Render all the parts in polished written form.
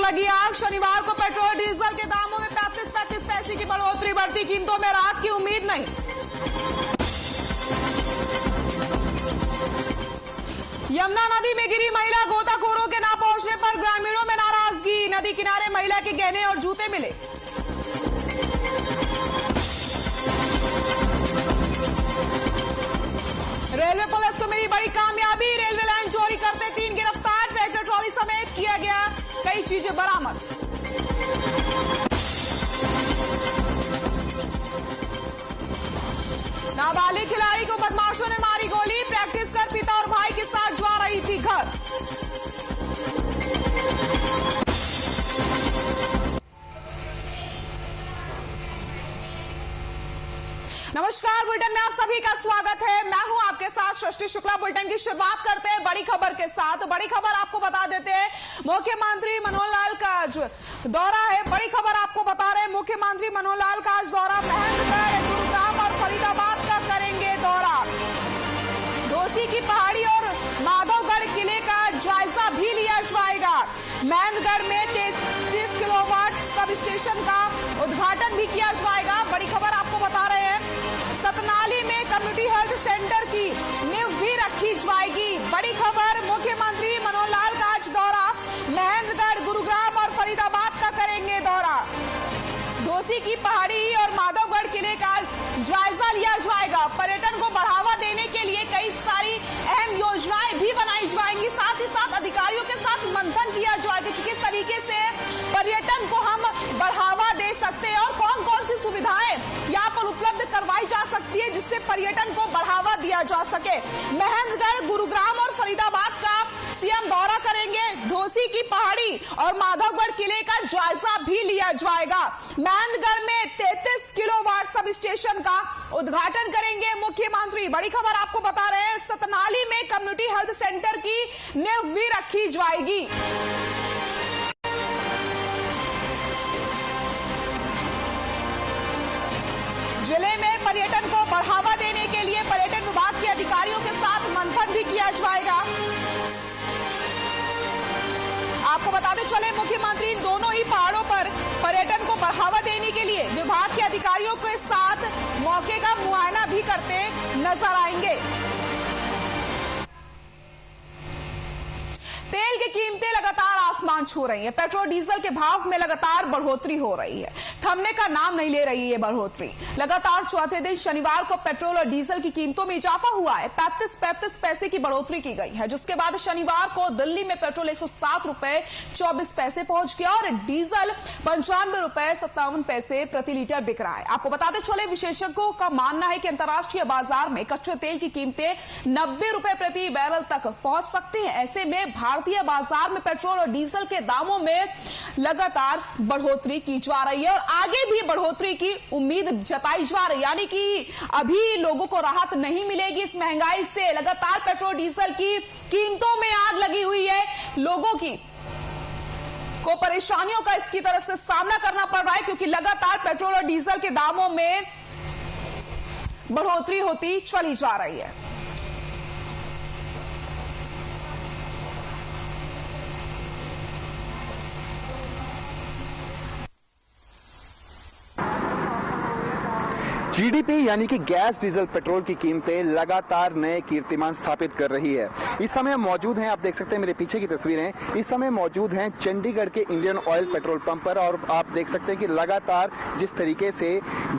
लगी आग। शनिवार को पेट्रोल डीजल के दामों में 35 पैसे की बढ़ोतरी। बढ़ती कीमतों में राहत की उम्मीद नहीं। यमुना नदी में गिरी महिला, गोताखोरों के ना पहुंचने पर ग्रामीणों में नाराजगी। नदी किनारे महिला के गहने और जूते मिले। रेलवे पुलिस को मिली बड़ी कामयाबी। रेलवे लाइन चोरी करते 3 गिरफ्तार। ट्रैक्टर ट्रॉली समेत किया गया कई चीजें बरामद। नाबालिग खिलाड़ी को बदमाशों ने मारी गोली। प्रैक्टिस कर पिता और भाई के साथ जा रही थी घर। नमस्कार, बुलेटिन में आप सभी का स्वागत है। मैं हूं आपके साथ सृष्टि शुक्ला। बुलेटिन की शुरुआत करते हैं बड़ी खबर के साथ। बड़ी खबर आपको बता देते हैं, मुख्यमंत्री मनोहर लाल का आज दौरा है। बड़ी खबर आपको बता रहे हैं, मुख्यमंत्री मनोहर लाल का आज दौरा। महेंद्रगढ़, गुरुग्राम और फरीदाबाद का करेंगे दौरा। घोसी की पहाड़ी और माधवगढ़ किले का जायजा भी लिया जाएगा। महेंद्रगढ़ में 33 किलोवाट सब स्टेशन का उद्घाटन भी किया जाएगा। बड़ी खबर आपको बता रहे हैं, सतनाली में कम्युनिटी हेल्थ सेंटर की नींव भी रखी जाएगी। बड़ी खबर, मुख्यमंत्री मनोहर लाल का आज दौरा। महेंद्रगढ़, गुरुग्राम और फरीदाबाद का करेंगे दौरा। घोसी की पहाड़ी और माधवगढ़ किले का जायजा लिया जाएगा। पर्यटन को बढ़ावा देने के लिए कई सारी अहम योजनाएं भी बनाई जाएंगी। साथ ही साथ अधिकारियों के साथ मंथन किया जाएगा कि किस तरीके से पर्यटन को हम बढ़ावा दे सकते हैं और कौन कौन सी सुविधाएं यहाँ पर उपलब्ध करवाई जा सकती है जिससे पर्यटन को बढ़ावा दिया जा सके। महेंद्रगढ़, गुरुग्राम और फरीदाबाद का सीएम दौरा करेंगे। घोसी की पहाड़ी और माधवगढ़ किले का जायजा भी लिया जाएगा। महेंद्रगढ़ में 33 किलोवाट सब स्टेशन का उद्घाटन करेंगे मुख्यमंत्री। बड़ी खबर आपको बता रहे हैं, सतनाली में कम्युनिटी हेल्थ सेंटर की नींव भी रखी जाएगी। जिले में पर्यटन को बढ़ावा देने के लिए पर्यटन विभाग के अधिकारियों के साथ मंथन भी किया जाएगा। आपको बताते चले, मुख्यमंत्री इन दोनों ही पहाड़ों पर पर्यटन को बढ़ावा देने के लिए विभाग के अधिकारियों के साथ मौके का मुआयना भी करते नजर आएंगे। तेल की कीमतें लगातार आसमान छू रही हैं। पेट्रोल डीजल के भाव में लगातार बढ़ोतरी हो रही है। थमने का नाम नहीं ले रही है बढ़ोतरी। लगातार चौथे दिन शनिवार को पेट्रोल और डीजल की कीमतों में इजाफा हुआ है। 35 पैसे की बढ़ोतरी की गई है, जिसके बाद शनिवार को दिल्ली में पेट्रोल 107 रुपए 24 पैसे पहुंच गया और डीजल 95 रुपए 57 पैसे प्रति लीटर बिक रहा है। आपको बताते चले, विशेषज्ञों का मानना है कि अंतर्राष्ट्रीय बाजार में कच्चे तेल की कीमतें 90 रुपए प्रति बैरल तक पहुंच सकती है। ऐसे में भारतीय बाजार में पेट्रोल और डीजल के दामों में लगातार बढ़ोतरी की जा रही है और आगे भी बढ़ोतरी की उम्मीद जताई जा रही है। यानी कि अभी लोगों को राहत नहीं मिलेगी इस महंगाई से। लगातार पेट्रोल डीजल की कीमतों में आग लगी हुई है। लोगों को परेशानियों का इसकी तरफ से सामना करना पड़ रहा है, क्योंकि लगातार पेट्रोल और डीजल के दामों में बढ़ोतरी होती चली जा रही है। जीडीपी यानी कि गैस, डीजल, पेट्रोल की कीमतें लगातार नए कीर्तिमान स्थापित कर रही है। इस समय हम मौजूद हैं, आप देख सकते हैं मेरे पीछे की तस्वीरें, इस समय मौजूद हैं चंडीगढ़ के इंडियन ऑयल पेट्रोल पंप पर और आप देख सकते हैं कि लगातार जिस तरीके से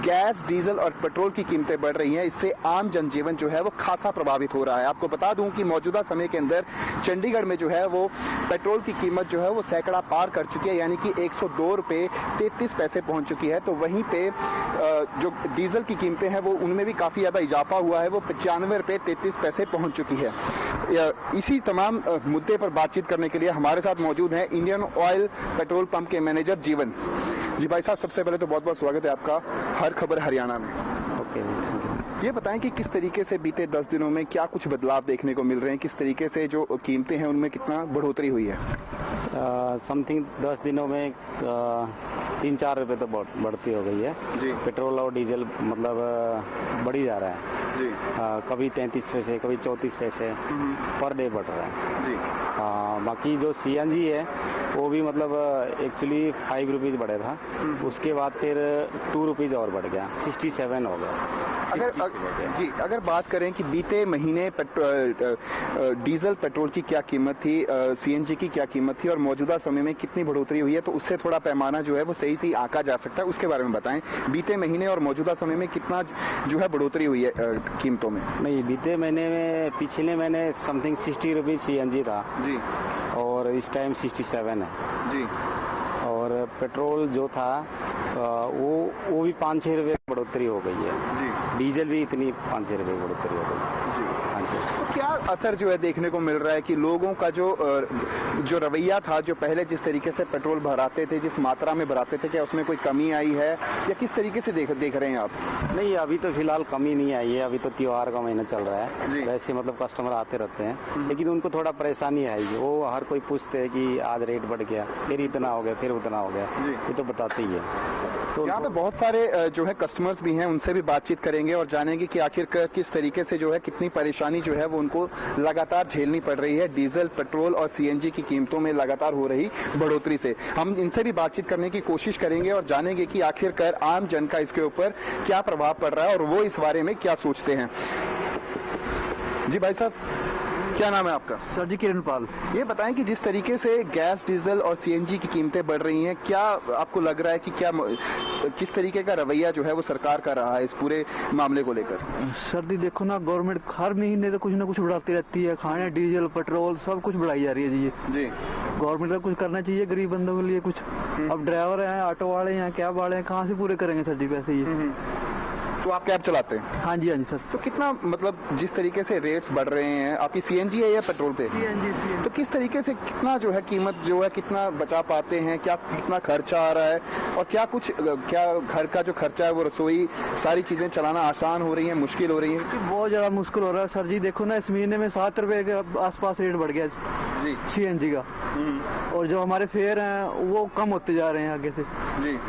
गैस, डीजल और पेट्रोल की कीमतें बढ़ रही हैं, इससे आम जनजीवन जो है वो खासा प्रभावित हो रहा है। आपको बता दूं कि मौजूदा समय के अंदर चंडीगढ़ में जो है वो पेट्रोल की कीमत जो है वो सैकड़ा पार कर चुकी है, यानी कि 102 रुपए 33 पैसे पहुंच चुकी है। तो वहीं पे जो डीजल की कीमतें हैं वो उनमें भी काफी ज्यादा इजाफा हुआ है, वो 95 रुपए 33 पैसे पहुंच चुकी है। इसी तमाम मुद्दे पर बातचीत करने के लिए हमारे साथ मौजूद हैं इंडियन ऑयल पेट्रोल पंप के मैनेजर जीवन जी। भाई साहब, सबसे पहले तो बहुत बहुत स्वागत है आपका हर खबर हरियाणा में। Okay, thank you. ये बताएं कि किस तरीके से बीते 10 दिनों में क्या कुछ बदलाव देखने को मिल रहे हैं, किस तरीके से जो कीमतें हैं उनमें कितना बढ़ोतरी हुई है? समथिंग 10 दिनों में 3-4 रुपए तो बढ़ती हो गई है जी। पेट्रोल और डीजल मतलब बढ़ी जा रहा है। जी। कभी 33 पैसे, कभी 34 पैसे पर डे बढ़ रहा है जी। बाकी जो CNG है वो भी मतलब एक्चुअली 5 रुपीज़ बढ़ा था, उसके बाद फिर 2 रुपीज़ और बढ़ गया, 67 हो गया। जी, अगर बात करें कि बीते महीने डीजल पेट्रोल की क्या कीमत थी, CNG की क्या कीमत थी और मौजूदा समय में कितनी बढ़ोतरी हुई है, तो उससे थोड़ा पैमाना जो है वो सही सही आंका जा सकता है, उसके बारे में बताएं। बीते महीने और मौजूदा समय में कितना जो है बढ़ोतरी हुई है कीमतों में? नहीं, बीते महीने में, पिछले महीने समथिंग 60 रुपीज़ CNG था जी, और इस टाइम 67 है जी। और पेट्रोल जो था वो भी 5-6 रुपये की बढ़ोतरी हो गई है जी। डीजल भी इतनी 5-6 रुपये की बढ़ोतरी हो गई जी। हाँ जी। तो क्या असर जो है देखने को मिल रहा है कि लोगों का जो रवैया था, जो पहले जिस तरीके से पेट्रोल भराते थे, जिस मात्रा में भराते थे, क्या उसमें कोई कमी आई है या किस तरीके से देख रहे हैं आप? नहीं, अभी तो फिलहाल कमी नहीं आई है, अभी तो त्योहार का महीना चल रहा जी। है, वैसे मतलब कस्टमर आते रहते हैं, लेकिन उनको थोड़ा परेशानी है, वो हर कोई पूछते हैं कि आज रेट बढ़ गया, फिर इतना हो गया, फिर उतना हो गया, ये तो बताते ही है। तो यहाँ पे बहुत सारे जो है कस्टमर्स भी हैं, उनसे भी बातचीत करेंगे और जानेंगे कि आखिर किस तरीके से जो है कितनी परेशानी जो है वो उनको लगातार झेलनी पड़ रही है डीजल, पेट्रोल और CNG की कीमतों में लगातार हो रही बढ़ोतरी से। हम इनसे भी बातचीत करने की कोशिश करेंगे और जानेंगे कि आखिरकार आम जन का इसके ऊपर क्या प्रभाव पड़ रहा है और वो इस बारे में क्या सोचते हैं। जी भाई साहब, क्या नाम है आपका? सर जी, किरण पाल। ये बताएं कि जिस तरीके से गैस, डीजल और CNG की कीमतें बढ़ रही हैं, क्या आपको लग रहा है कि किस तरीके का रवैया जो है वो सरकार का रहा है इस पूरे मामले को लेकर? सर जी देखो ना, गवर्नमेंट हर महीने तो कुछ ना कुछ बढ़ाती रहती है, खाने, डीजल, पेट्रोल सब कुछ बढ़ाई जा रही है जी। गवर्नमेंट को कुछ करना चाहिए गरीब बंदों के लिए कुछ। अब ड्राइवर हैं, ऑटो वाले हैं, कैब वाले हैं, कहाँ से पूरे करेंगे सर जी पैसे ये? तो आप कैब चलाते हैं? हाँ जी, हाँ जी सर। तो कितना मतलब जिस तरीके से रेट्स बढ़ रहे हैं, आपकी CNG है या पेट्रोल पे? CNG। तो किस तरीके से कितना जो है कीमत जो है कितना बचा पाते हैं, क्या कितना खर्चा आ रहा है और क्या घर का जो खर्चा है वो, रसोई, सारी चीजें चलाना आसान हो रही है, मुश्किल हो रही है? बहुत ज्यादा मुश्किल हो रहा है सर जी। देखो ना, इस महीने में 7 रुपए के आसपास रेट बढ़ गया जी CNG का, और जो हमारे फेयर हैं वो कम होते जा रहे हैं आगे से जी।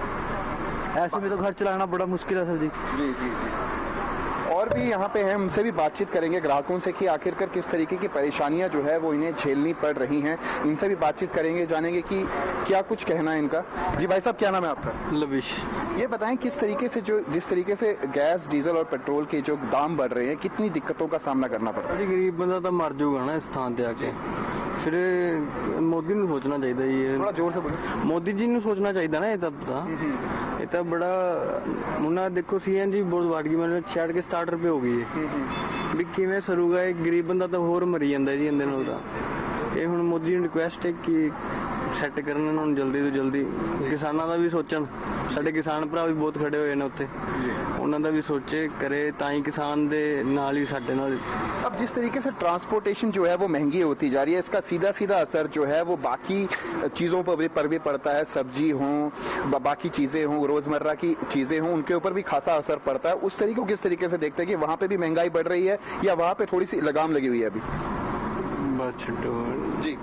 ऐसे में तो घर चलाना बड़ा मुश्किल है सर जी। जी जी जी। और भी यहाँ पे हैं, उनसे भी बातचीत करेंगे ग्राहकों से कि आखिरकार किस तरीके की परेशानियां जो है वो इन्हें झेलनी पड़ रही हैं। इनसे भी बातचीत करेंगे, जानेंगे कि क्या कुछ कहना है इनका। जी भाई साहब, क्या नाम है आपका? लविश। ये बताएं किस तरीके से जिस तरीके से गैस, डीजल और पेट्रोल के जो दाम बढ़ रहे हैं, कितनी दिक्कतों का सामना करना पड़ रहा है? गरीब बंदा तो मर जाऊगा ना इस थान ते आके। फिर मोदी ਨੂੰ ਸੋਚਣਾ ਚਾਹੀਦਾ ਜੀ। थोड़ा जोर से बोलो। ਮੋਦੀ ਜੀ ਨੂੰ ਸੋਚਣਾ ਚਾਹੀਦਾ ਨਾ ਇਹ ਤਾਂ ਬੜਾ ਉਹਨਾਂ ਦੇਖੋ CNG ਬਹੁਤ ਵੱਧ ਗਈ, ਮਤਲਬ 66 ਕੇ 67 ਰੁਪਏ ਹੋ ਗਈ ਹੈ ਵੀ ਕਿਵੇਂ ਸਰੂਗਾ ਇਹ ਗਰੀਬ ਬੰਦਾ ਤਾਂ ਹੋਰ ਮਰੀ ਜਾਂਦਾ ਜੀ ਇਹਦੇ ਨਾਲ ਤਾਂ। ਇਹ ਹੁਣ ਮੋਦੀ ਨੂੰ ਰਿਕੁਐਸਟ ਹੈ ਕਿ ਸੈੱਟ ਕਰਨ ਇਹਨਾਂ ਨੂੰ ਜਲਦੀ ਤੋਂ ਜਲਦੀ, ਕਿਸਾਨਾਂ ਦਾ ਵੀ ਸੋਚਣ, ਸਾਡੇ ਕਿਸਾਨ ਭਰਾ ਵੀ ਬਹੁਤ ਖੜੇ ਹੋਏ ਨੇ ਉੱਥੇ, ਉਹਨਾਂ ਦਾ भी सोचे करे ताई किसान दे नाल ही साडे नाल। अब जिस तरीके से ट्रांसपोर्टेशन जो है वो महंगी होती जा रही है, इसका सीधा सीधा असर जो है वो बाकी चीज़ों पर भी पड़ता है। सब्जी हो, बाकी चीज़ें हों, रोज़मर्रा की चीज़ें हों, उनके ऊपर भी खासा असर पड़ता है। उस तरीके को किस तरीके से देखते हैं कि वहाँ पे भी महंगाई बढ़ रही है या वहाँ पे थोड़ी सी लगाम लगी हुई है अभी? बस जी,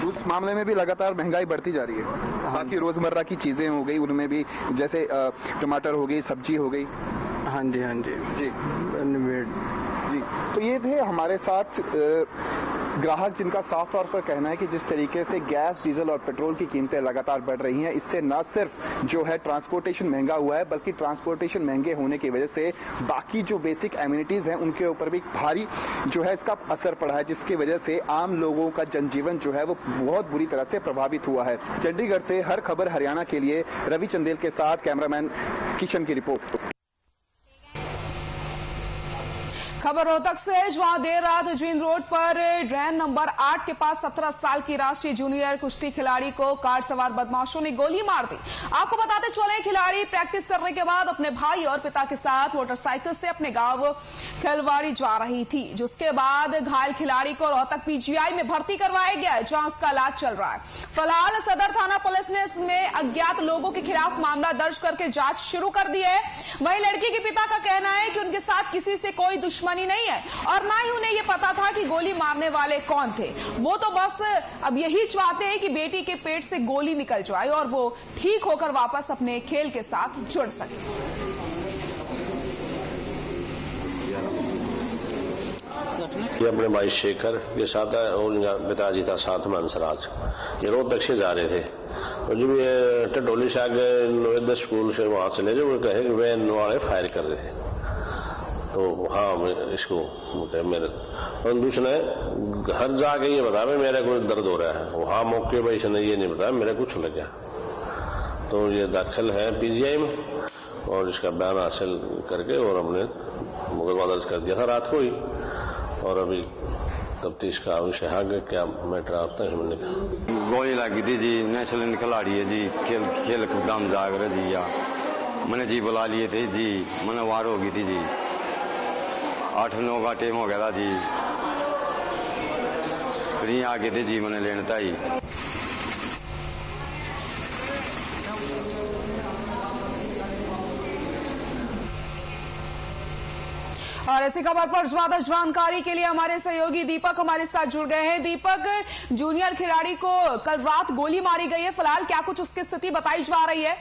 उस मामले में भी लगातार महंगाई बढ़ती जा रही है। बाकी रोजमर्रा की चीजें हो गई, उनमें भी जैसे टमाटर हो गई, सब्जी हो गई। हाँ जी, हाँ जी जी जी। तो ये थे हमारे साथ ग्राहक, जिनका साफ तौर पर कहना है कि जिस तरीके से गैस, डीजल और पेट्रोल की कीमतें लगातार बढ़ रही हैं, इससे न सिर्फ जो है ट्रांसपोर्टेशन महंगा हुआ है, बल्कि ट्रांसपोर्टेशन महंगे होने की वजह से बाकी जो बेसिक एमिनिटीज हैं उनके ऊपर भी भारी जो है इसका असर पड़ा है, जिसकी वजह से आम लोगों का जनजीवन जो है वो बहुत बुरी तरह से प्रभावित हुआ है। चंडीगढ़ से हर खबर हरियाणा के लिए रवि चंदेल के साथ कैमरामैन किशन की रिपोर्ट। खबर रोहतक से, जहां देर रात जींद रोड पर ड्रेन नंबर 8 के पास 17 साल की राष्ट्रीय जूनियर कुश्ती खिलाड़ी को कार सवार बदमाशों ने गोली मार दी। आपको बताते चले, खिलाड़ी प्रैक्टिस करने के बाद अपने भाई और पिता के साथ मोटरसाइकिल से अपने गांव खलवाड़ी जा रही थी, जिसके बाद घायल खिलाड़ी को रोहतक PGI में भर्ती करवाया गया है, जहां उसका इलाज चल रहा है। फिलहाल सदर थाना पुलिस ने इसमें अज्ञात लोगों के खिलाफ मामला दर्ज करके जांच शुरू कर दी है। वहीं लड़की के पिता का कहना है कि उनके साथ किसी से कोई दुश्मनी नहीं है और ना ही उन्हें यह पता था कि गोली मारने वाले कौन थे। वो तो बस अब यही चाहते हैं कि बेटी के पेट से गोली निकल जाए और वो ठीक होकर वापस अपने खेल के साथ जुड़ सके। ये अपने भाई शेखर के साथ है और इनका पिताजी था साथ में हंसराज। ये रोहतक से जा रहे थे और जब ये टटोली से आगे नवोदय स्कूल से वहां चले जो वो कहे कि वैन वाले फायर कर रहे थे। तो हाँ मैं इसको मेरे और दूसरे घर जाके ये बता मेरा कोई दर्द हो रहा है। वहाँ मौके पर इसने ये नहीं बताया मेरा कुछ लग गया। तो ये दाखिल है पीजीआई में और इसका बयान हासिल करके और हमने मुकदमा दर्ज कर दिया था रात को ही। और अभी तफ्तीश का विषय आगे क्या मैटर आता है हमने गोली लगी थी जी। नेशनल खिलाड़ी है जी, खेल कूदाम जाग रहे जी। या मैंने जी बुला लिए थे जी, मैंने वार हो गई थी जी। 8-9 का टाइम हो गया था जी। फिर यहाँ आगे थे जी, मैंने लेना था ही। और ऐसी खबर पर ज्यादा जानकारी के लिए हमारे सहयोगी दीपक हमारे साथ जुड़ गए हैं। दीपक, जूनियर खिलाड़ी को कल रात गोली मारी गई है, फिलहाल क्या कुछ उसकी स्थिति बताई जा रही है?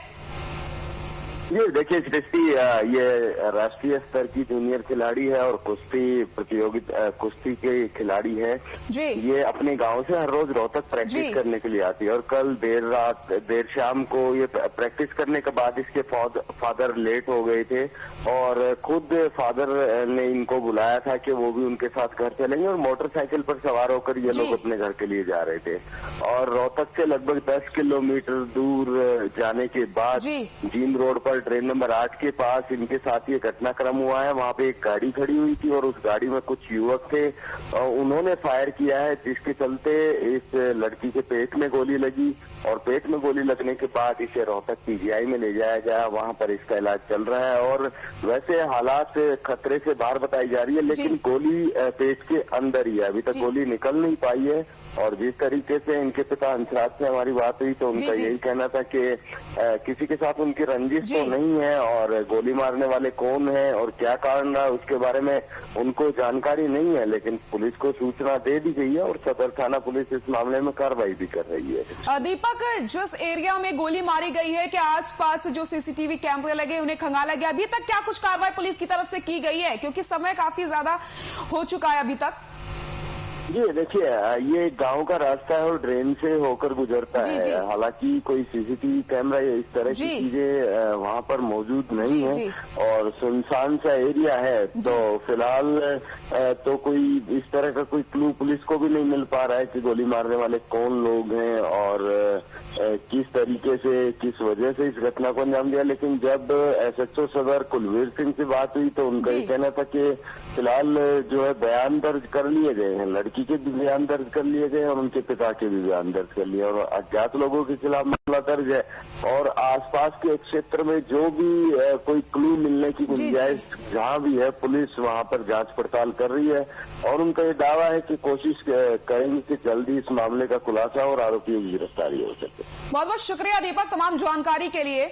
ये देखिए सृष्टि, ये राष्ट्रीय स्तर की जूनियर खिलाड़ी है और कुश्ती प्रतियोगिता कुश्ती के खिलाड़ी है जी। ये अपने गांव से हर रोज रोहतक प्रैक्टिस करने के लिए आती है और कल देर शाम को ये प्रैक्टिस करने के बाद इसके फादर लेट हो गए थे और खुद फादर ने इनको बुलाया था कि वो भी उनके साथ घर चलेंगे और मोटरसाइकिल पर सवार होकर ये लोग अपने घर के लिए जा रहे थे। और रोहतक से लगभग 10 किलोमीटर दूर जाने के बाद जींद रोड पर ट्रेन नंबर 8 के पास इनके साथ ये घटनाक्रम हुआ है। वहाँ पे एक गाड़ी खड़ी हुई थी और उस गाड़ी में कुछ युवक थे और उन्होंने फायर किया है, जिसके चलते इस लड़की के पेट में गोली लगी और पेट में गोली लगने के बाद इसे रोहतक पीजीआई में ले जाया गया। वहाँ पर इसका इलाज चल रहा है और वैसे हालात खतरे से बाहर बताई जा रही है, लेकिन गोली पेट के अंदर ही है, अभी तक गोली निकल नहीं पाई है। और जिस तरीके से इनके पिता हंसराज से हमारी बात हुई तो उनका यही कहना था कि किसी के साथ उनकी रंजिश तो नहीं है और गोली मारने वाले कौन है और क्या कारण रहा उसके बारे में उनको जानकारी नहीं है, लेकिन पुलिस को सूचना दे दी गई है और सदर थाना पुलिस इस मामले में कार्रवाई भी कर रही है। दीपक, जिस एरिया में गोली मारी गई है, क्या आसपास जो सीसीटीवी कैमरे लगे उन्हें खंगाला गया? अभी तक क्या कुछ कार्रवाई पुलिस की तरफ से की गई है, क्योंकि समय काफी ज्यादा हो चुका है अभी तक? जी देखिए, ये गांव का रास्ता है और ड्रेन से होकर गुजरता है। हालांकि कोई सीसीटीवी कैमरा या इस तरह की चीजें वहां पर मौजूद नहीं है और सुनसान सा एरिया है। तो फिलहाल तो कोई इस तरह का कोई क्लू पुलिस को भी नहीं मिल पा रहा है कि गोली मारने वाले कौन लोग हैं और किस तरीके से किस वजह से इस घटना को अंजाम दिया। लेकिन जब एसएचओ सदर कुलवीर सिंह से बात हुई तो उनका ये कहना था कि फिलहाल जो है बयान दर्ज कर लिए गए हैं, लड़की के भी बयान दर्ज कर लिए गए और उनके पिता के भी बयान दर्ज कर लिए और अज्ञात लोगों के खिलाफ मामला दर्ज है। और आसपास के क्षेत्र में जो भी कोई क्लू मिलने की गुंजाइश जहाँ भी है, पुलिस वहाँ पर जांच पड़ताल कर रही है और उनका ये दावा है कि कोशिश करेंगे कि जल्दी इस मामले का खुलासा और आरोपियों की गिरफ्तारी हो सके। बहुत बहुत शुक्रिया दीपक तमाम जानकारी के लिए।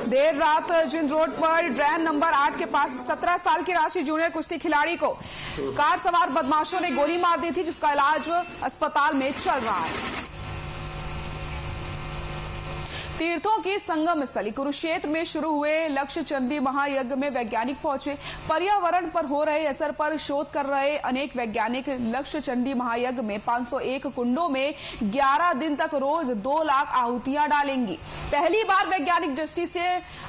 देर रात जिंद रोड पर ट्रेन नंबर 8 के पास 17 साल की राष्ट्रीय जूनियर कुश्ती खिलाड़ी को कार सवार बदमाशों ने गोली मार दी थी, जिसका इलाज अस्पताल में चल रहा है। तीर्थों की संगम स्थली कुरुक्षेत्र में शुरू हुए लक्ष्य चंडी महायज्ञ में वैज्ञानिक पहुंचे। पर्यावरण पर हो रहे असर पर शोध कर रहे अनेक वैज्ञानिक लक्ष्य चंडी महायज्ञ में 501 कुंडों में 11 दिन तक रोज 2 लाख आहुतियां डालेंगी। पहली बार वैज्ञानिक दृष्टि से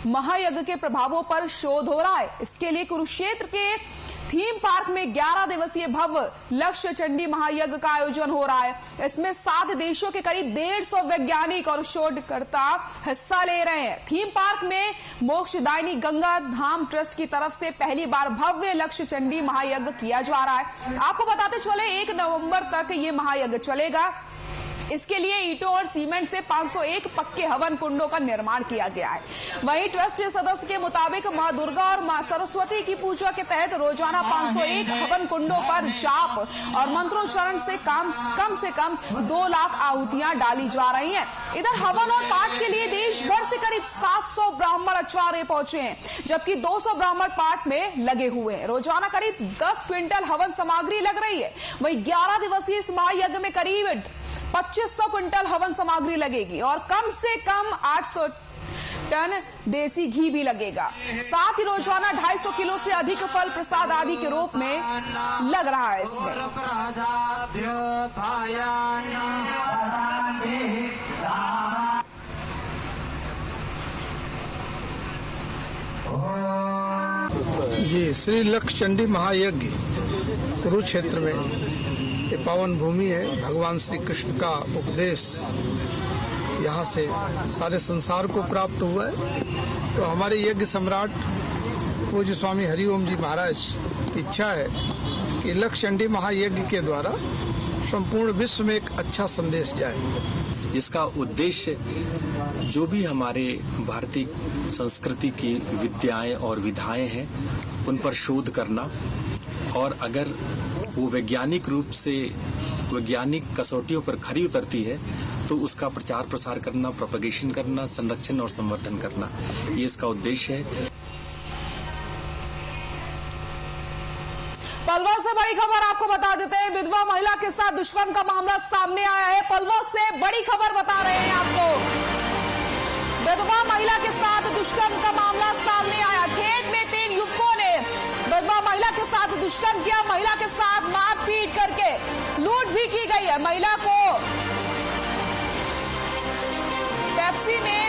महायज्ञ के प्रभावों पर शोध हो रहा है। इसके लिए कुरुक्षेत्र के थीम पार्क में 11 दिवसीय भव्य लक्ष्य चंडी महायज्ञ का आयोजन हो रहा है। इसमें 7 देशों के करीब 150 वैज्ञानिक और शोधकर्ता हिस्सा ले रहे हैं। थीम पार्क में मोक्षदायिनी गंगा धाम ट्रस्ट की तरफ से पहली बार भव्य लक्ष्य चंडी महायज्ञ किया जा रहा है। आपको बताते चले 1 नवंबर तक ये महायज्ञ चलेगा। इसके लिए ईंटों और सीमेंट से 501 पक्के हवन कुंडों का निर्माण किया गया है। वहीं ट्रस्ट सदस्य के मुताबिक मां दुर्गा और मां सरस्वती की पूजा के तहत रोजाना 501 हवन कुंडों पर जाप और मंत्रोच्चारण से कम 2 लाख आहुतियां डाली जा रही हैं। इधर हवन और पाठ के लिए देश भर से करीब 700 ब्राह्मण आचार्य पहुंचे हैं, जबकि 200 ब्राह्मण पाठ में लगे हुए हैं। रोजाना करीब 10 क्विंटल हवन सामग्री लग रही है। वहीं 11 दिवसीय इस महायज्ञ में करीब 2500 क्विंटल हवन सामग्री लगेगी और कम से कम 800 टन देसी घी भी लगेगा। साथ ही रोजाना 250 किलो से अधिक फल प्रसाद आदि के रूप में लग रहा है इसमें। जी, श्री लक्ष्य चंडी महायज्ञ कुरुक्षेत्र में ये पावन भूमि है। भगवान श्री कृष्ण का उपदेश यहाँ से सारे संसार को प्राप्त हुआ है। तो हमारे यज्ञ सम्राट पूज्य स्वामी हरिओम जी महाराज की इच्छा है कि लक्ष्य चंडी महायज्ञ के द्वारा संपूर्ण विश्व में एक अच्छा संदेश जाए। इसका उद्देश्य जो भी हमारे भारतीय संस्कृति की विद्याएं और विधाएं हैं उन पर शोध करना, और अगर वो वैज्ञानिक रूप से वैज्ञानिक कसौटियों पर खरी उतरती है तो उसका प्रचार प्रसार करना, प्रोपगेशन करना, संरक्षण और संवर्धन करना, ये इसका उद्देश्य है। पलवल से बड़ी खबर आपको बता देते हैं। विधवा महिला के साथ दुष्कर्म का मामला सामने आया है। पलवल से बड़ी खबर बता रहे हैं आपको। विधवा महिला के साथ दुष्कर्म का मामला सामने आया। खेत में 3 युवकों ने विधवा महिला के साथ दुष्कर्म किया। महिला के साथ मारपीट करके लूट भी की गई है। महिला को पेप्सी में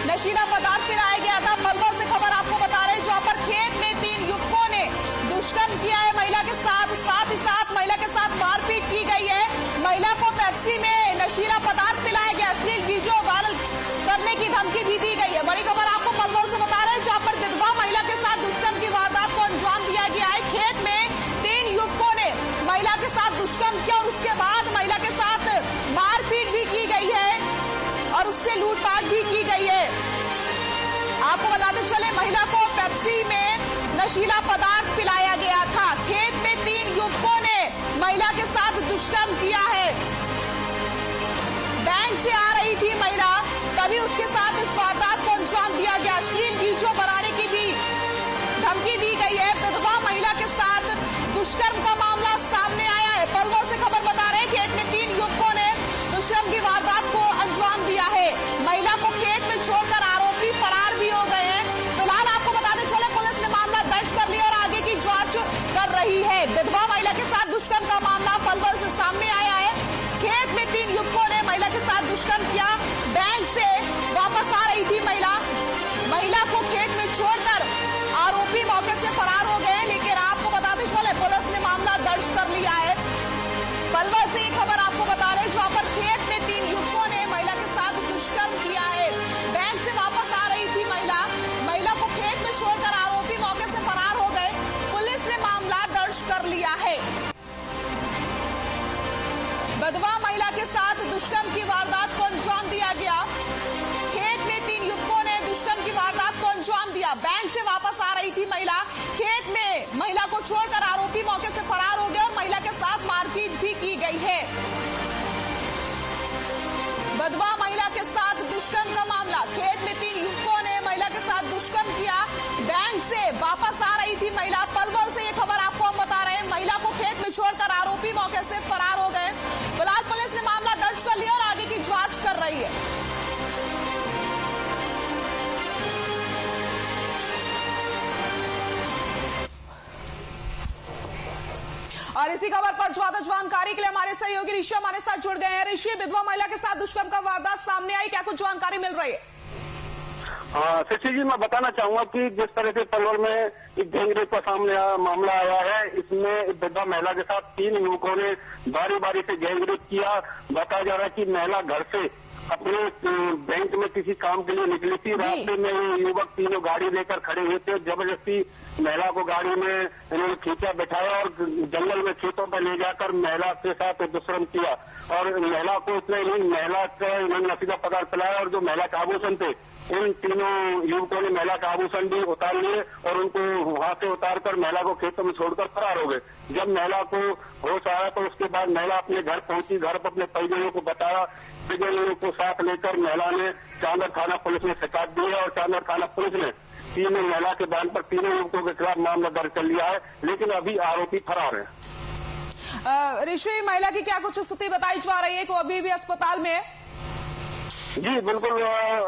नशीला पदार्थ पिलाया गया था। पलवल से खबर आपको बता रहे हैं, जहां पर खेत में 3 युवकों ने दुष्कर्म किया है महिला के साथ ही साथ महिला के साथ मारपीट की गई है। महिला को पेप्सी में नशीला पदार्थ पिलाया गया, अश्लील वीडियो वायरल करने की धमकी भी दी गई है। बड़ी खबर आपको पलवल से बता रहे हैं, जहां पर विधवा महिला के साथ दुष्कर्म की वारदात को अंजाम दिया गया है। खेत में 3 युवकों ने महिला के साथ दुष्कर्म किया और उसके बाद महिला के साथ मारपीट भी की गई है और उससे लूटपाट भी की गई है। आपको बताते चले, महिला को पेप्सी में नशीला पदार्थ पिलाया गया था। खेत में 3 युवकों ने महिला के साथ दुष्कर्म किया है। बैंक से आ रही थी महिला, तभी उसके साथ इस वारदात को अंजाम दिया गया। अश्लील वीडियो बनाने की भी धमकी दी गई है। विधवा महिला के साथ दुष्कर्म का मामला सामने आया है। पलवल से खबर बता रहे हैं, खेत में 3 युवकों ने दुष्कर्म की वारदात को अंजाम दिया है। महिला को खेत में छोड़कर आरोपी फरार भी हो गए हैं। फिलहाल आपको बताते चले, पुलिस ने मामला दर्ज कर लिया और आगे की जांच कर रही है। विधवा महिला के साथ दुष्कर्म का मामला पलवल से सामने आया है। खेत में 3 युवकों ने महिला के साथ दुष्कर्म किया। बैंक से वापस आ रही थी महिला को खेत में छोड़कर आरोपी मौके से फरार हो गए। लेकिन आपको बताते चले, पुलिस ने मामला दर्ज कर लिया है। पलवल से ये खबर आपको बता रहे हैं, जहां पर खेत में 3 युवकों ने महिला के साथ दुष्कर्म किया है। बैंक से वापस आ रही थी महिला को खेत में छोड़कर आरोपी मौके से फरार हो गए। पुलिस ने मामला दर्ज कर लिया है। विधवा महिला के साथ दुष्कर्म की वारदात को अंजाम दिया गया। खेत में 3 युवकों ने दुष्कर्म की वारदात को अंजाम दिया। बैंक से वापस आ रही थी महिला, खेत में महिला को छोड़कर आरोपी मौके से फरार हो गए और महिला के साथ मारपीट भी की गई है। विधवा महिला के साथ दुष्कर्म का मामला। खेत में 3 युवकों ने महिला के साथ दुष्कर्म किया। बैंक से वापस आ रही थी महिला। पलवल से ये खबर आपको हम बता रहे हैं, महिला को खेत में छोड़कर आरोपी मौके से फरार हो गए। फिलहाल पुलिस ने मामला दर्ज कर लिया और आगे की जांच कर रही है। और इसी खबर पर ज्यादा जानकारी के लिए हमारे सहयोगी ऋषि हमारे साथ जुड़ गए हैं। ऋषि, विधवा महिला के साथ दुष्कर्म का वारदात सामने आई, क्या कुछ जानकारी मिल रही है? शशि जी, मैं बताना चाहूंगा कि जिस तरह से पलवल में एक गैंगरेप का सामने मामला आया है, इसमें विधवा महिला के साथ 3 युवकों ने बारी बारी से गैंगरेप किया। बताया जा रहा है कि महिला घर से अपने बैंक में किसी काम के लिए निकली थी। रास्ते में युवक तीनों गाड़ी लेकर खड़े हुए थे। जबरदस्ती महिला को गाड़ी में इन्होंने खींचा, बैठाया और जंगल में खेतों पर ले जाकर महिला के साथ दुष्कर्म किया। और महिला को इतना ही नहीं, महिला का इन्होंने नशीला पदार्थ पिलाया और जो महिला के आभूषण थे, इन तीनों युवकों ने महिला का आभूषण भी उतार लिए और उनको वहां से उतारकर महिला को खेतों में छोड़कर फरार हो गए। जब महिला को होश आया तो उसके बाद महिला अपने घर पहुंची। घर पर अपने परिजनों को बताया। परिजनों को साथ लेकर महिला ने चांदर थाना पुलिस में शिकायत दी है और चांदर थाना पुलिस ने तीनों महिला के बयान पर 3 युवकों के खिलाफ मामला दर्ज कर लिया है, लेकिन अभी आरोपी फरार है। ऋषि, महिला की क्या कुछ स्थिति बताई जा रही है कि वो अभी भी अस्पताल में है? जी बिल्कुल,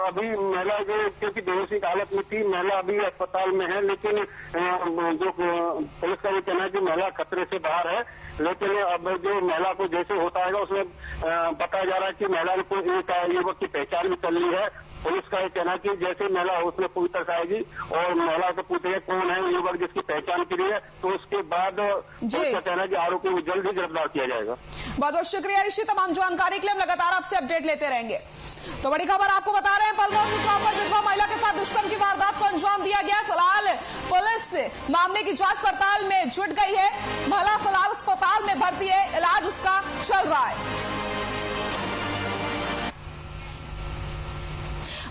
अभी महिला जो क्योंकि बेहोशी की हालत में थी, महिला अभी अस्पताल में है, लेकिन जो पुलिस का ये कहना है कि महिला खतरे से बाहर है। लेकिन अब जो महिला को जैसे होता है उसमें बताया जा रहा है कि महिला को एक युवक की पहचान भी कर ली है। पुलिस का ये कहना है कि जैसे महिला उसमें पूछताछ आएगी और महिला से पूछेगा कौन है युवक जिसकी पहचान की है, तो उसके बाद पुलिस का कहना है कि आरोपी को जल्द ही गिरफ्तार किया जाएगा। बहुत बहुत शुक्रिया ऋषि, तमाम जानकारी के लिए हम लगातार आपसे अपडेट लेते रहेंगे। तो बड़ी खबर आपको बता रहे हैं, पलवल चौक पर विधवा महिला के साथ दुष्कर्म की वारदात को अंजाम दिया गया। फिलहाल पुलिस मामले की जांच पड़ताल में जुट गई है। महिला फिलहाल अस्पताल में भर्ती है, इलाज उसका चल रहा है।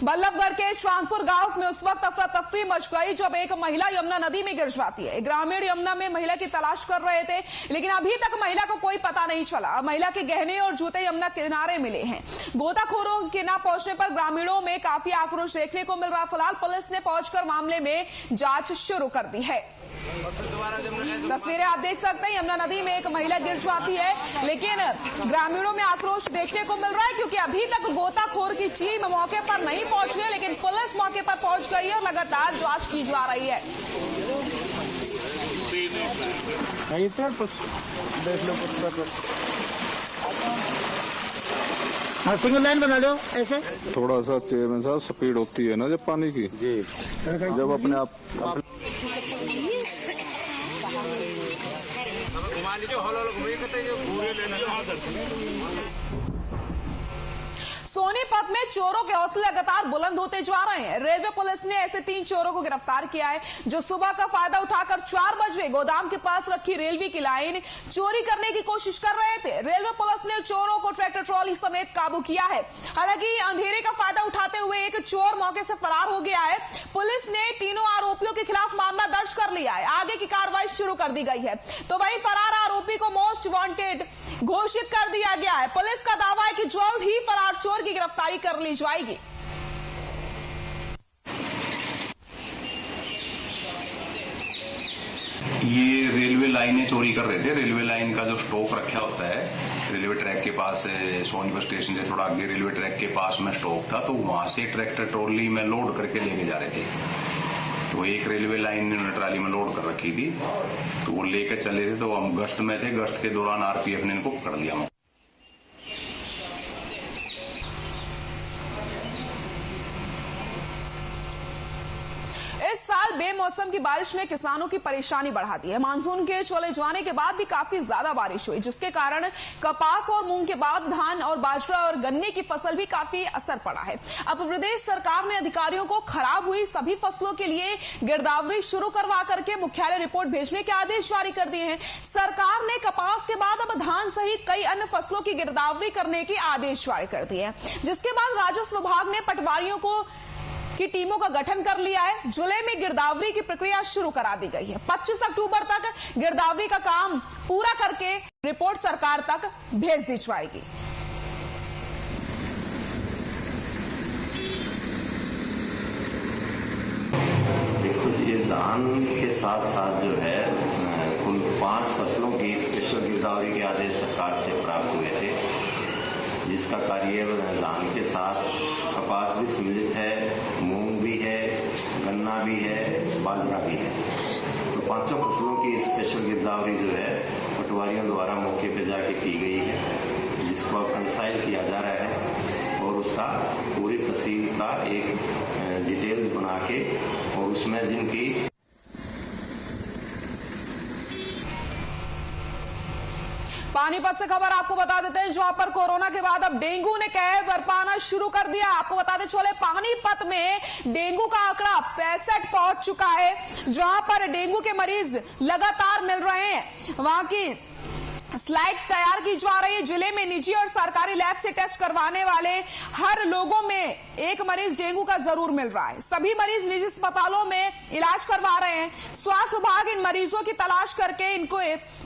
बल्लभगढ़ के चांदपुर गांव में उस वक्त अफरा तफरी मच गई जब एक महिला यमुना नदी में गिर जाती है। ग्रामीण यमुना में महिला की तलाश कर रहे थे, लेकिन अभी तक महिला को कोई पता नहीं चला। महिला के गहने और जूते यमुना किनारे मिले हैं। गोताखोरों के न पहुंचने पर ग्रामीणों में काफी आक्रोश देखने को मिल रहा। फिलहाल पुलिस ने पहुंचकर मामले में जांच शुरू कर दी है। तस्वीरें आप देख सकते हैं, यमुना नदी में एक महिला गिर जाती है, लेकिन ग्रामीणों में आक्रोश देखने को मिल रहा है क्योंकि अभी तक गोताखोर की टीम मौके पर नहीं पहुंची है, लेकिन पुलिस मौके पर पहुंच गई है और लगातार जांच की जा रही है। हाँ, सिंगल लाइन बना लो ऐसे। थोड़ा सा चेयरमैन साहब स्पीड होती है ना जब पानी की जी, जब अपने आप सोनीपत में चोरों के हौसले लगातार बुलंद होते जा रहे हैं। रेलवे पुलिस ने ऐसे 3 चोरों को गिरफ्तार किया है जो सुबह का फायदा उठाकर 4 बजे गोदाम के पास रखी रेलवे की लाइन चोरी करने की कोशिश कर रहे थे। रेलवे पुलिस ने चोरों को ट्रैक्टर ट्रॉली समेत काबू किया है। हालांकि अंधेरे का फायदा उठाते हुए एक चोर मौके से फरार हो गया है। पुलिस ने तीनों आरोपियों के खिलाफ मामला दर्ज कर लिया है। आगे की कार्रवाई शुरू कर दी गई है। तो वही फरार आरोपी को मोस्ट वांटेड घोषित कर दिया गया है। पुलिस का दावा है कि जल्द ही फरार चोर की गिरफ्तारी कर ली जाएगी। ये रेलवे लाइनें चोरी कर रहे थे। रेलवे लाइन का जो स्टॉक रखा होता है रेलवे ट्रैक के पास, सोनीपत स्टेशन से थोड़ा आगे रेलवे ट्रैक के पास में स्टॉक था, तो वहां से ट्रैक्टर ट्रॉली में लोड करके लेके जा रहे थे। तो एक रेलवे लाइन ट्राली में लोड कर रखी थी, तो वो लेकर चले थे। तो हम गश्त में थे, गश्त के दौरान आरपीएफ ने इनको पकड़ लिया। इस साल बेमौसम की बारिश ने किसानों की परेशानी बढ़ा दी है। मानसून के चले जाने के बाद भी काफी ज्यादा बारिश हुई, जिसके कारण कपास और मूंग के बाद धान और बाजरा और गन्ने की फसल भी काफी असर पड़ा है। अब प्रदेश सरकार ने अधिकारियों को खराब हुई सभी फसलों के लिए गिरदावरी शुरू करवा करके मुख्यालय रिपोर्ट भेजने के आदेश जारी कर दिए हैं। सरकार ने कपास के बाद अब धान सहित कई अन्य फसलों की गिरदावरी करने के आदेश जारी कर दिए हैं, जिसके बाद राजस्व विभाग ने पटवारियों की टीमों का गठन कर लिया है। जुलाई में गिरदावरी की प्रक्रिया शुरू करा दी गई है। 25 अक्टूबर तक गिरदावरी का काम पूरा करके रिपोर्ट सरकार तक भेज दी जाएगी। देखो, ये धान के साथ साथ जो है कुल 5 फसलों की स्पेशल गिरदावरी के आदेश सरकार से प्राप्त हुए थे, जिसका कार्य धान के साथ कपास भी सम्मिलित है, मूंग भी है, गन्ना भी है, बाजरा भी है। तो 5 फसलों की स्पेशल गिरदावरी जो है पटवारियों द्वारा मौके पे जाके की गई है, जिसको अब कंसाइल किया जा रहा है और उसका पूरी तहसील का एक डिटेल्स बना के और उसमें जिनकी पानीपत से खबर आपको बता देते हैं, जहां पर कोरोना के बाद अब डेंगू ने कहर बरपाना शुरू कर दिया। आपको बताते चले, पानीपत में डेंगू का आंकड़ा 65 पहुंच चुका है, जहां पर डेंगू के मरीज लगातार मिल रहे हैं। वहां की स्लाइड तैयार की जा रही है। जिले में निजी और सरकारी लैब से टेस्ट करवाने वाले हर लोगों में एक मरीज डेंगू का जरूर मिल रहा है। सभी मरीज निजी अस्पतालों में इलाज करवा रहे हैं। स्वास्थ्य विभाग इन मरीजों की तलाश करके इनको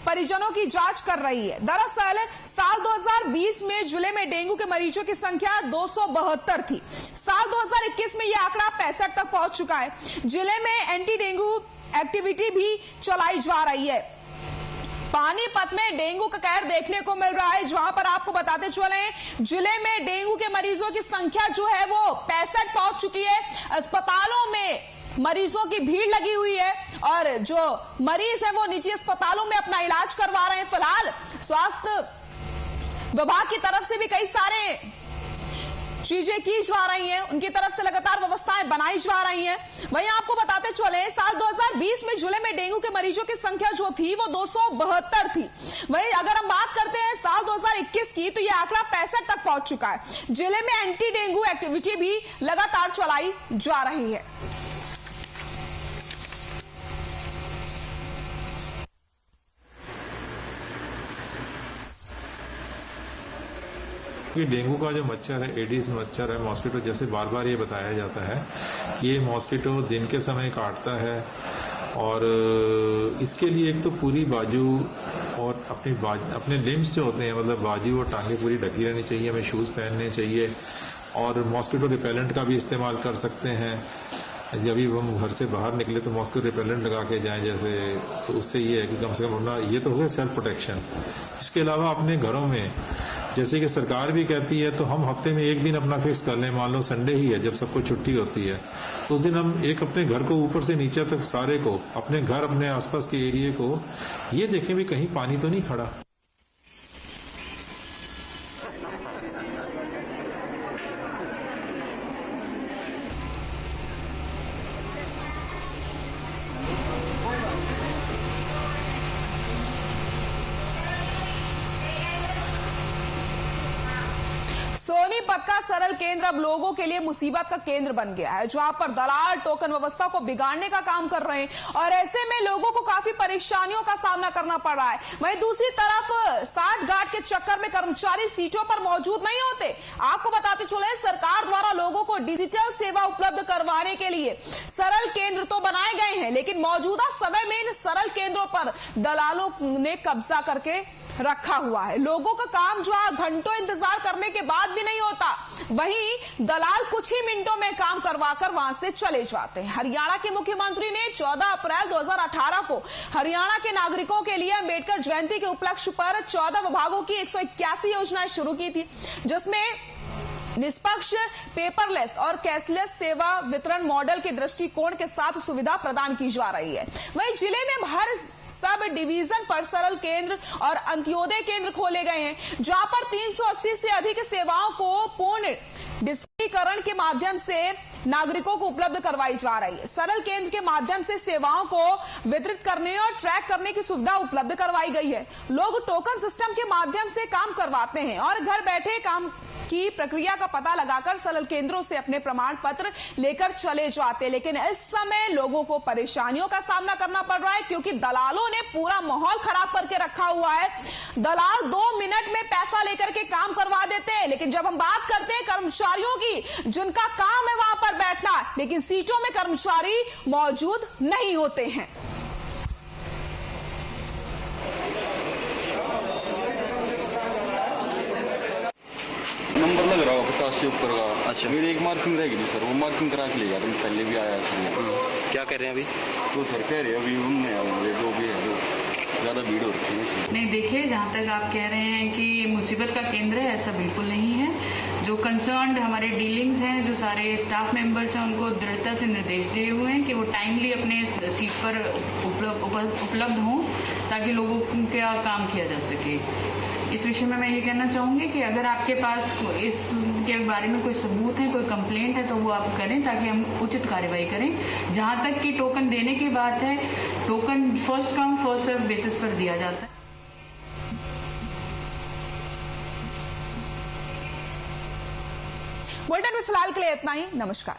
परिजनों की जांच कर रही है। दरअसल साल 2020 में जिले में डेंगू के मरीजों की संख्या 272 थी। साल 2021 में यह आंकड़ा 65 तक पहुंच चुका है। जिले में एंटी डेंगू एक्टिविटी भी चलाई जा रही है। पानीपत में डेंगू का कहर देखने को मिल रहा है, जहां पर आपको बताते चले जिले में डेंगू के मरीजों की संख्या जो है वो 65 पहुंच चुकी है। अस्पतालों में मरीजों की भीड़ लगी हुई है और जो मरीज हैं वो निजी अस्पतालों में अपना इलाज करवा रहे हैं। फिलहाल स्वास्थ्य विभाग की तरफ से भी कई सारे चीजें की जा रही हैं, उनकी तरफ से लगातार व्यवस्थाएं बनाई जा रही हैं। वहीं आपको बताते चले साल 2020 में जिले में डेंगू के मरीजों की संख्या जो थी वो 272 थी। वहीं अगर हम बात करते हैं साल 2021 की तो यह आंकड़ा 65 तक पहुंच चुका है। जिले में एंटी डेंगू एक्टिविटी भी लगातार चलाई जा रही है। कि डेंगू का जो मच्छर है, एडिस मच्छर है, मॉस्किटो, जैसे बार बार ये बताया जाता है कि ये मॉस्किटो दिन के समय काटता है और इसके लिए एक तो पूरी बाजू और अपने लिम्स जो होते हैं, मतलब बाजू और टांगे पूरी ढकी रहनी चाहिए, हमें शूज़ पहनने चाहिए और मॉस्किटो रिपेलेंट का भी इस्तेमाल कर सकते हैं। जब भी हम घर से बाहर निकले तो मॉस्किटो रिपेलेंट लगा के जाएं जैसे, तो उससे ये है कि कम से कम अपना ये तो हो गया सेल्फ प्रोटेक्शन। इसके अलावा अपने घरों में जैसे कि सरकार भी कहती है तो हम हफ्ते में एक दिन अपना फिक्स कर लें। मान लो संडे ही है जब सबको छुट्टी होती है तो उस दिन हम एक अपने घर को ऊपर से नीचे तक सारे को, अपने घर अपने आसपास के एरिया को ये देखें भी कहीं पानी तो नहीं खड़ा। सोनीपत का सरल केंद्र अब लोगों के लिए मुसीबत का केंद्र बन गया है, जहां पर दलाल टोकन व्यवस्था को बिगाड़ने का काम कर रहे हैं और ऐसे में लोगों को काफी परेशानियों का सामना करना पड़ रहा है। वहीं दूसरी तरफ 60 गार्ड के चक्कर में कर्मचारी सीटों पर मौजूद नहीं होते। आपको बताते चले सरकार द्वारा लोगों को डिजिटल सेवा उपलब्ध करवाने के लिए सरल केंद्र तो बनाए गए हैं, लेकिन मौजूदा समय में इन सरल केंद्रों पर दलालों ने कब्जा करके रखा हुआ है। लोगों का काम जो घंटों इंतजार करने के बाद भी नहीं होता, वहीं दलाल कुछ ही मिनटों में काम करवाकर वहां से चले जाते हैं। हरियाणा के मुख्यमंत्री ने 14 अप्रैल 2018 को हरियाणा के नागरिकों के लिए अंबेडकर जयंती के उपलक्ष्य पर 14 विभागों की 181 योजनाएं शुरू की थी, जिसमें निष्पक्ष, पेपरलेस और कैशलेस सेवा वितरण मॉडल के दृष्टिकोण के साथ सुविधा प्रदान की जा रही है। वहीं जिले में हर सब डिवीजन पर सरल केंद्र और अंत्योदय केंद्र खोले गए हैं, जहां पर 380 से अधिक सेवाओं को पूर्ण डिजिटलीकरण के माध्यम से नागरिकों को उपलब्ध करवाई जा रही है। सरल केंद्र के माध्यम से सेवाओं को वितरित करने और ट्रैक करने की सुविधा उपलब्ध करवाई गई है। लोग टोकन सिस्टम के माध्यम से काम करवाते हैं और घर बैठे काम की प्रक्रिया का पता लगाकर सरल केंद्रों से अपने प्रमाण पत्र लेकर चले जाते। लेकिन इस समय लोगों को परेशानियों का सामना करना पड़ रहा है, क्योंकि दलालों ने पूरा माहौल खराब करके रखा हुआ है। दलाल 2 मिनट में पैसा लेकर के काम करवा देते हैं, लेकिन जब हम बात करते हैं कर्मचारियों की, जिनका काम है वहां पर बैठना, लेकिन सीटों में कर्मचारी मौजूद नहीं होते हैं। नंबर लग रहा होगा 50 से ऊपर का। अच्छा, मेरी एक मार्किंग रहेगी थी सर, वो मार्किंग करा के ले गया था, मैं पहले भी आया था। क्या कर रहे हैं अभी? तो सर कह रहे हैं अभी उनमें आऊंगे, जो भी है जो ज्यादा भीड़ हो रही है। नहीं, देखिए, जहाँ तक आप कह रहे हैं कि मुसीबत का केंद्र है, ऐसा बिल्कुल नहीं है। जो कंसर्न्ड हमारे डीलिंग्स हैं, जो सारे स्टाफ मेंबर्स हैं, उनको दृढ़ता से निर्देश दिए हुए हैं कि वो टाइमली अपने सीट पर उपलब्ध हों, ताकि लोगों का काम किया जा सके। इस विषय में मैं ये कहना चाहूंगी कि अगर आपके पास इसके बारे में कोई सबूत है, कोई कंप्लेंट है, तो वो आप करें, ताकि हम उचित कार्रवाई करें। जहां तक कि टोकन देने की बात है, token first come first serve basis पर दिया जाता है। बुलेटिन में फिलहाल के लिए इतना ही। नमस्कार।